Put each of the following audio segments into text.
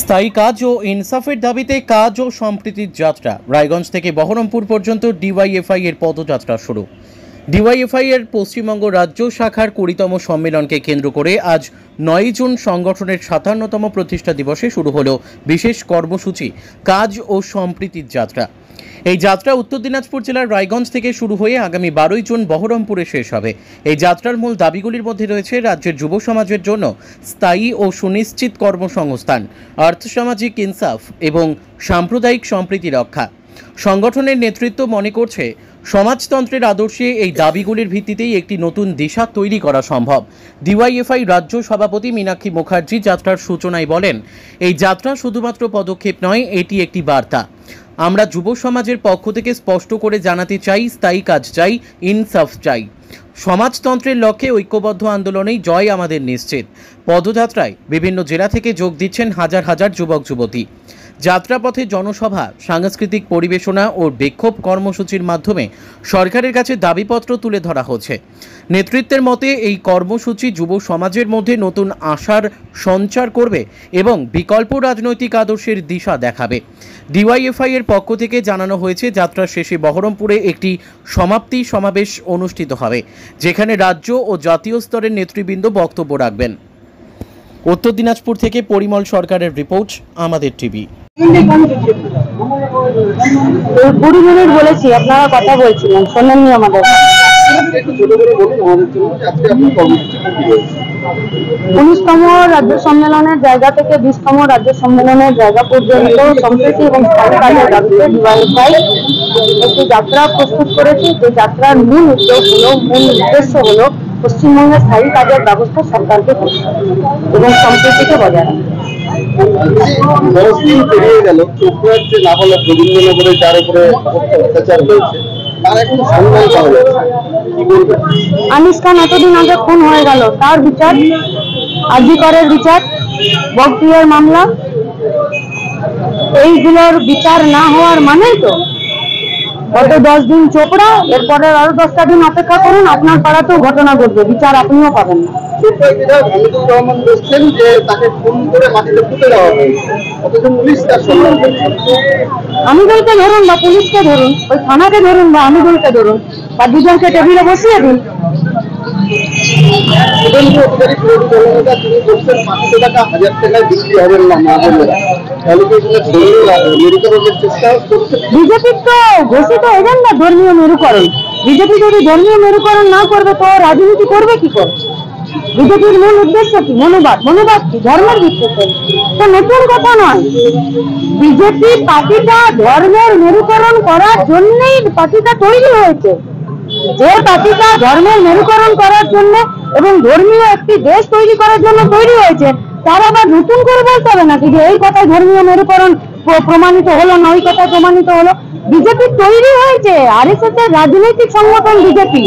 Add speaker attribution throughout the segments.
Speaker 1: স্থায়ী কাজ ও ইনসাফের দাবিতে কাজ ও সম্প্রীতির যাত্রা। রায়গঞ্জ থেকে বহরমপুর পর্যন্ত ডিওয়াইএফআই এর পদযাত্রা শুরু। ডিওয়াইএফআই এর পশ্চিমবঙ্গ রাজ্য শাখার 20তম সম্মেলনকে কেন্দ্র করে আজ 9 জুন সংগঠনের 57তম প্রতিষ্ঠা দিবসে শুরু হলো বিশেষ কর্মসূচি কাজ ও সম্প্রীতির যাত্রা। এই যাত্রা উত্তর দিনাজপুর জেলার রায়গঞ্জ থেকে শুরু হয়ে আগামী 12 জুন বহরমপুরে শেষ হবে। এই যাত্রার মূল দাবিগুলির মধ্যে রয়েছে রাজ্যের যুব সমাজের জন্য স্থায়ী ও সুনিশ্চিত কর্মসংস্থান, আর্থসামাজিক ইনসাফ এবং সাম্প্রদায়িক সম্প্রীতি রক্ষা। সংগঠনের নেতৃত্ব মনে করছে সমাজতন্ত্রের আদর্শে এই দাবিগুলির ভিত্তিতেই একটি নতুন দিশা তৈরি করা সম্ভব। ডিওয়াইএফআই রাজ্য সভাপতি মীনাক্ষী মুখার্জি যাত্রার সূচনায় বলেন, এই যাত্রা শুধুমাত্র পদক্ষেপ নয়, এটি একটি বার্তা। আমরা যুব সমাজের পক্ষ থেকে স্পষ্ট করে জানাতে চাই, স্থায়ী কাজ চাই, ইনসাফ চাই। সমাজতন্ত্রের লক্ষ্যে ঐক্যবদ্ধ আন্দোলনেই জয় আমাদের নিশ্চিত। পদযাত্রায় বিভিন্ন জেলা থেকে যোগ দিচ্ছেন হাজার হাজার যুবক যুবতী। যাত্রাপথে জনসভা, সাংস্কৃতিক পরিবেশনা ও বিক্ষোভ কর্মসূচির মাধ্যমে সরকারের কাছে দাবিপত্র তুলে ধরা হচ্ছে। নেতৃত্বের মতে এই কর্মসূচি যুব সমাজের মধ্যে নতুন আশার সঞ্চার করবে এবং বিকল্প রাজনৈতিক আদর্শের দিশা দেখাবে। ডিওয়াইএফআই এর পক্ষ থেকে জানানো হয়েছে, যাত্রার শেষে বহরমপুরে একটি সমাপ্তি সমাবেশ অনুষ্ঠিত হবে, যেখানে রাজ্য ও জাতীয় স্তরের নেতৃবৃন্দ বক্তব্য রাখবেন। উত্তর দিনাজপুর থেকে পরিমল সরকারের রিপোর্ট, আমাদের টিভি।
Speaker 2: 20 মিনিট বলেছি, আপনারা কথা বলছিলেন, শোনেননি আমাদের। 19তম রাজ্য সম্মেলনের জায়গা থেকে 20তম রাজ্য সম্মেলনের জায়গা পর্যন্ত সম্প্রীতি এবং স্থায়ী কাজের দাবিতে ডিওয়াইএফআই একটি যাত্রা প্রস্তুত করেছে। যে যাত্রার মূল উদ্দেশ্য হলো পশ্চিমবঙ্গের স্থায়ী কাজের ব্যবস্থা সরকারকে করতে এবং সম্প্রীতিকে বজায় রাখা।
Speaker 3: 10 দিন পেরিয়ে গেল, চোপড়ার যে নাবালক রবীন্দ্রনগরে যার উপরে অত্যাচার হয়েছে তার এখন সন্ধান পাওয়া যাচ্ছে, কি বলবেন?
Speaker 2: আনিস খান এতদিন আগে খুন হয়ে গেল, তার বিচার, আরজি করের বিচার, বগটিয়ার মামলা, এইগুলোর বিচার না হওয়ার মানে তো গত 10 দিন চোপড়া, এরপরে আরো 10টা দিন অপেক্ষা করুন, আপনার পাড়াতেও ঘটনা ঘটবে, বিচার আপনিও পাবেন না।
Speaker 3: হামিদুর রহমান বলছেন যে তাকে খুন করে মাটিতে পুঁতে দেওয়া হয়েছে, অথচ পুলিশ তার সন্ধান করছে।
Speaker 2: আমিদুলকে ধরুন বা পুলিশকে ধরুন, ওই থানাকে ধরুন বা আমিদুলকে ধরুন, বা দুজনকে টেবিলে বসিয়ে দিন।
Speaker 3: অধিকারী তিনি বলছেন 500 টাকা 1000 টাকায় বিক্রি হবেন না বললেন, তাহলে কি মেরুকরণের চেষ্টা করছে?
Speaker 2: বিজেপির তো ঘোষিত এজেন্ডা ধর্মীয় মেরুকরণ। বিজেপি যদি ধর্মীয় মেরুকরণ না করবে তো রাজনীতি করবে কি করে? বিজেপির মূল উদ্দেশ্য কি? মনোবাদ কি? ধর্মের ভিত্তিতে তো নতুন কথা নয়। বিজেপি পার্টিটা ধর্মের মেরুকরণ করার জন্যই পার্টিটা তৈরি হয়েছে। যে পার্টিটা ধর্মের মেরুকরণ করার জন্য এবং ধর্মীয় একটি দেশ তৈরি করার জন্য তৈরি হয়েছে, তার আবার নতুন করে বলতে হবে নাকি যে এই কথায় ধর্মীয় মেরুকরণ প্রমাণিত হলো না, ওই কথা প্রমাণিত হলো? বিজেপি তৈরি হয়েছে, আরএসএস এর রাজনৈতিক সংগঠন বিজেপি।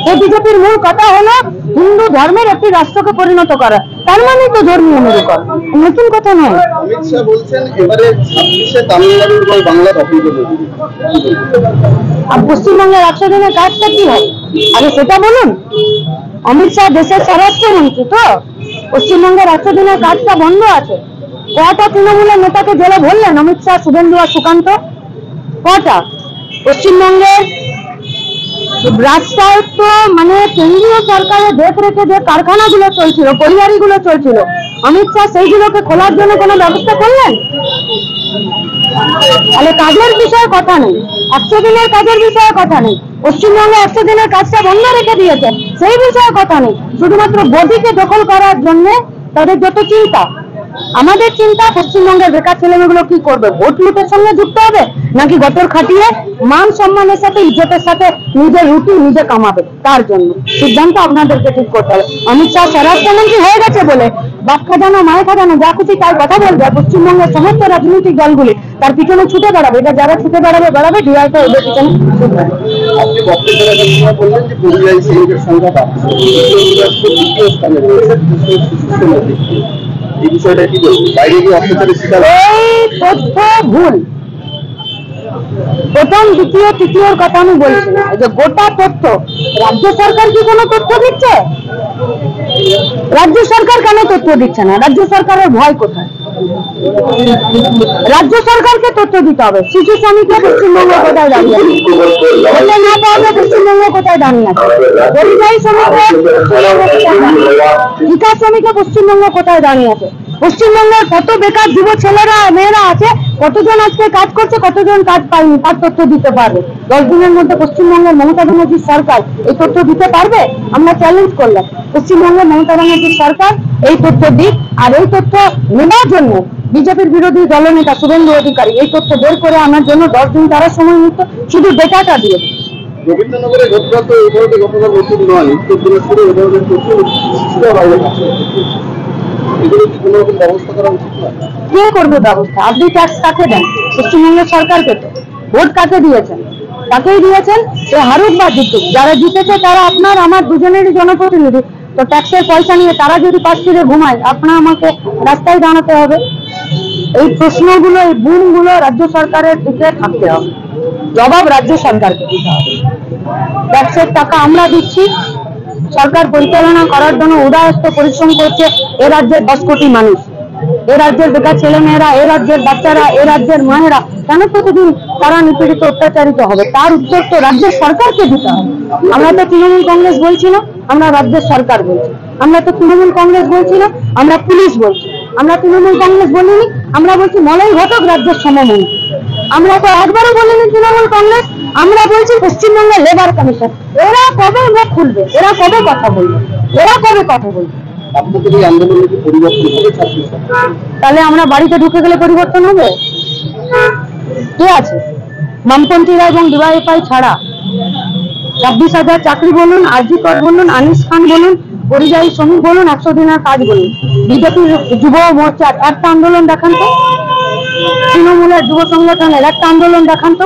Speaker 2: এই বিজেপির মূল কথা হলো হিন্দু ধর্মের একটি রাষ্ট্রকে পরিণত করা, তার মানে তো ধর্মীয় মেরুকরণ, নতুন কথা নয়।
Speaker 3: অমিত শাহ বলছেন এবারে 26-এ তামিলনাড়ু এবং বাংলার অভিযোগ।
Speaker 2: আর পশ্চিমবঙ্গের 100 দিনের কাজটা কি হবে আগে সেটা বলুন। অমিত শাহ দেশের স্বরাষ্ট্রমন্ত্রী, তো পশ্চিমবঙ্গের 100 দিনের কাজটা বন্ধ আছে। কটা তৃণমূলের নেতাকে জেলে ভরলেন অমিত শাহ, শুভেন্দু আর সুকান্ত? কটা? পশ্চিমবঙ্গের রাষ্ট্রায়ত্ত মানে কেন্দ্রীয় সরকারের দেখরেখে যে কারখানাগুলো চলছিল, পরিবারগুলো চলছিল, অমিত শাহ সেইগুলোকে খোলার জন্য কোনো ব্যবস্থা করলেন? তাহলে কাজের বিষয়ে কথা নেই, 100 দিনের কাজের বিষয়ে কথা নেই। পশ্চিমবঙ্গে 100 দিনের কাজটা বন্ধ রেখে দিয়েছে, সেই বিষয়ে কথা নেই। শুধুমাত্র বডিকে দখল করার জন্য তাদের যত চিন্তা। আমাদের চিন্তা পশ্চিমবঙ্গের বেকার ছেলেমেয়েগুলো কি করবে? ভোট লুটের সঙ্গে যুক্ত হবে নাকি গতর খাটিয়ে মান সম্মানের সাথে ইজ্জতের সাথে নিজের রুটি নিজে কামাবে? তার জন্য সিদ্ধান্ত আপনাদেরকে ঠিক করতে হবে। অমিত শাহ স্বরাষ্ট্রমন্ত্রী হয়ে গেছে বলে বাপ খাজানো মায়ের খাজানো যা খুশি তাই কথা বলবে, পশ্চিমবঙ্গের সমস্ত রাজনৈতিক দলগুলি তার পিছনে ছুটে বেড়াবে। এটা যারা ছুটে বেড়াবে ডিআইটা ওদের পিছনে ছুটবে।
Speaker 3: আপনি বক্তব্য রাখার সময় বললেন যে পরিযায়ী শ্রমিকের সংখ্যা বাড়ছে, দ্বিতীয় স্থানে রয়েছে, এই বিষয়টা কি বলবেন? বাইরে গিয়ে অত্যাচারের শিকার
Speaker 2: এই তথ্য ভুল। প্রথম, দ্বিতীয়, তৃতীয়র কথা আমি বলছি না, যে গোটা তথ্য। রাজ্য সরকার কি কোনো তথ্য দিচ্ছে? রাজ্য সরকার কেন তথ্য দিচ্ছে না? রাজ্য সরকারের ভয় কোথায়? রাজ্য সরকারকে তথ্য দিতে হবে। শিশু শ্রমিকরা পশ্চিমবঙ্গ কোথায় দাঁড়িয়ে আছে, বললে না পাওয়া পশ্চিমবঙ্গ কোথায় দাঁড়িয়ে আছে, পরিযায়ী শ্রমিকরা ঠিকা শ্রমিকরা পশ্চিমবঙ্গ কোথায় দাঁড়িয়ে আছে, পশ্চিমবঙ্গের কত বেকার যুব ছেলেরা মেয়েরা আছে, কতজন আজকে কাজ করছে, কতজন কাজ পায়নি, তার তথ্য দিতে পারবে। 10 দিনের মধ্যে পশ্চিমবঙ্গের মমতা ব্যানার্জির সরকার এই তথ্য দিতে পারবে? আমরা চ্যালেঞ্জ করলাম পশ্চিমবঙ্গের মমতা ব্যানার্জির সরকার এই তথ্য দিক। আর এই তথ্য নেওয়ার জন্য বিজেপির বিরোধী দলনেতা শুভেন্দু অধিকারী এই তথ্য বের করে আনার জন্য 10 দিন তারা সময় নিত, শুধু ডেটাটা দিয়ে।
Speaker 3: রবীন্দ্রনগরে ঘটনা তো এই ধরনের ঘটনা নতুন নয়, উত্তর দিনাজপুরে এই ধরনের প্রচুর এগুলো কি কোনো রকম ব্যবস্থা করা উচিত নয়?
Speaker 2: কে করবে ব্যবস্থা? আপনি ট্যাক্স কাকে দেন? পশ্চিমবঙ্গের সরকারকে। তো ভোট কাকে দিয়েছেন? তাকেই দিয়েছেন। সে হারুক বা জিতুক, যারা জিতেছে তারা আপনার আমার দুজনেরই জনপ্রতিনিধি। তো ট্যাক্সের পয়সা নিয়ে তারা যদি পাশ ফিরে ঘুমায়, আপনার আমাকে রাস্তায় দাঁড়াতে হবে। এই প্রশ্নগুলো, এই বুনগুলো রাজ্য সরকারের দিকে থাকতে হবে, জবাব রাজ্য সরকারকে দিতে হবে। ট্যাক্সের টাকা আমরা দিচ্ছি, সরকার পরিচালনা করার জন্য উদাহস্ত পরিশ্রম করছে এ রাজ্যের 10 কোটি মানুষ, এ রাজ্যের বেকার ছেলে মেয়েরা, এ রাজ্যের বাচ্চারা, এ রাজ্যের মায়েরা কেন প্রতিদিন তারা নিপীড়িত অত্যাচারিত হবে? তার উত্তর তো রাজ্য সরকারকে দিতে হবে। আমরা তো তৃণমূল কংগ্রেস বলছি না, আমরা রাজ্য সরকার বলছি। আমরা তো তৃণমূল কংগ্রেস বলছি না, আমরা পুলিশ বলছি। আমরা তৃণমূল কংগ্রেস বলিনি, আমরা বলছি মলয় ঘটক রাজ্যের সমমন্ত্রী। আমরা তো একবারও বলিনি তৃণমূল কংগ্রেস, আমরা বলছি পশ্চিমবঙ্গের লেবার কমিশন। এরা কবে মুখ খুলবে? এরা কবে কথা বলবে? এরা কবে কথা বলবে?
Speaker 3: আপনাদের এই আন্দোলনে কি পরিবর্তন হবে ছাত্র সমাজ?
Speaker 2: তাহলে আমরা বাড়িতে ঢুকে গেলে পরিবর্তন হবে? কে আছে? বামপন্থীরা এবং ডিওয়াইএফআই ছাড়া 26,000 চাকরি বলুন, আরজি কর বলুন, আনিস খান বলুন, পরিযায়ী শ্রমিক বলুন, 100 দিনের কাজ বলুন, বিজেপির যুব মোর্চার একটা আন্দোলন দেখান তো, তৃণমূলের যুব সংগঠনের একটা আন্দোলন দেখান তো,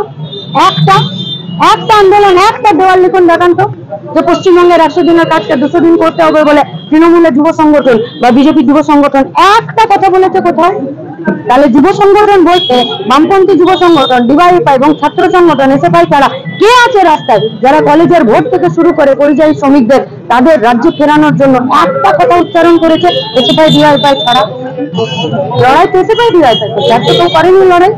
Speaker 2: একটা আন্দোলন, একটা দেওয়াল লিখন দেখান তো, যে পশ্চিমবঙ্গের 100 দিনের কাজকে 200 দিন করতে হবে বলে তৃণমূলের যুব সংগঠন বা বিজেপি যুব সংগঠন একটা কথা বলেছে কোথাও? তাহলে যুব সংগঠন বলতে বামপন্থী যুব সংগঠন, ডিওয়াইএফআই এবং ছাত্র সংগঠন এসএফআই ছাড়া কে আছে রাস্তায়, যারা কলেজের ভোট থেকে শুরু করে পরিযায়ী শ্রমিকদের তাদের রাজ্যে ফেরানোর জন্য একটা কথা উচ্চারণ করেছে? এসএফআই ডিওয়াইএফআই ছাড়া। লড়াই তো এসএফআই ডিওয়াইএফআই, কেউ করেনি লড়াই।